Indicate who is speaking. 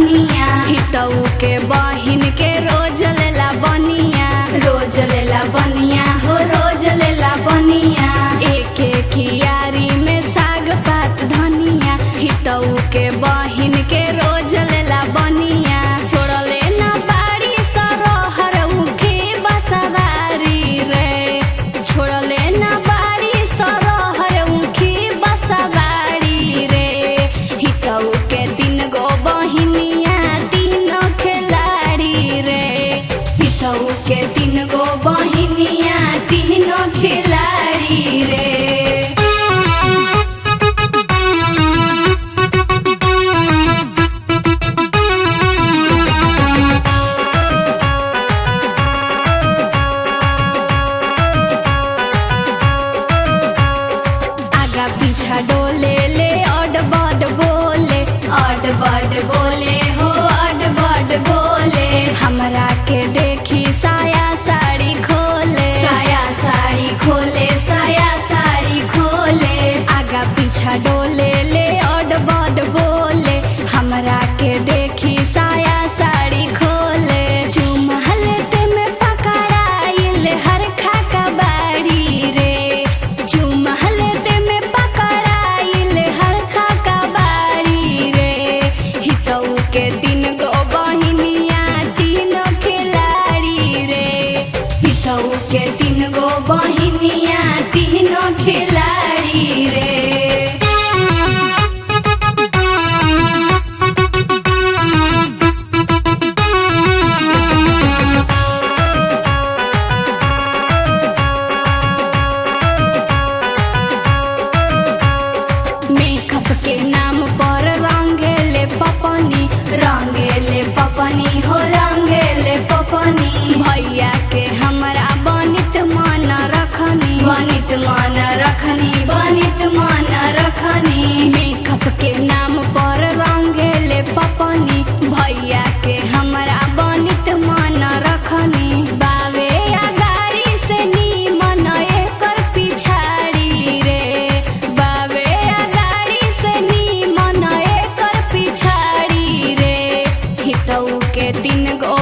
Speaker 1: धनिया।
Speaker 2: हितऊ के बहिन के रोज लेला बनिया,
Speaker 1: रोज लेला बनिया हो रोज लेला बनिया।
Speaker 2: एक खियारी में साग पात धनिया। हितऊ के बहिन के रोज लेला बनिया। छोड़ले ना बाड़ी सरोहर उखे बसवारी रे, छोड़ले ना बाड़ी सरोहर उखे बसवारी रे। हितऊ के 3 गो बहिनिया 3 खिलाड़ी रे।
Speaker 1: हितऊ के 3 गो बहिनिया 3 खिलाड़ी रे।
Speaker 2: आगा पीछा डोले ले अड बड बोले,
Speaker 1: अड बड बोले हो अड बड बोले।
Speaker 2: हमरा के देखी साया साड़ी खोले,
Speaker 1: साया साड़ी खोले साया साड़ी खोले।
Speaker 2: आगा पीछा डोले ले अड बड बोले। हमरा के देखी साया साड़ी खोले। चुमहलते में पकड़ाइल हर खाका बाड़ी रे, चुमहलते में पकड़ाइल हर खाका बाड़ी रे। हितऊ के 3 गो बहिनिया 3 खिलाड़ी रे।
Speaker 1: हितऊ के 3 गो बहिनिया 3 खिलाड़ी रे।
Speaker 2: मेकअप के नाम पर रंगेले पपनी,
Speaker 1: रंगेले पपनी हो रंगेले पपनी।
Speaker 2: भैया के हमरा बनित मन रखनी,
Speaker 1: बनित मन रखनी बनित मन रखनी।
Speaker 2: मेकअप के नाम पर रंगेले पपनी। भैया के हमरा बनित मन रखनी। बावे अगाड़ी से नीमन एकर पिछाड़ी रे, बावे अगाड़ी से नीमन एकर पिछाड़ी रे। हितऊ के 3 गो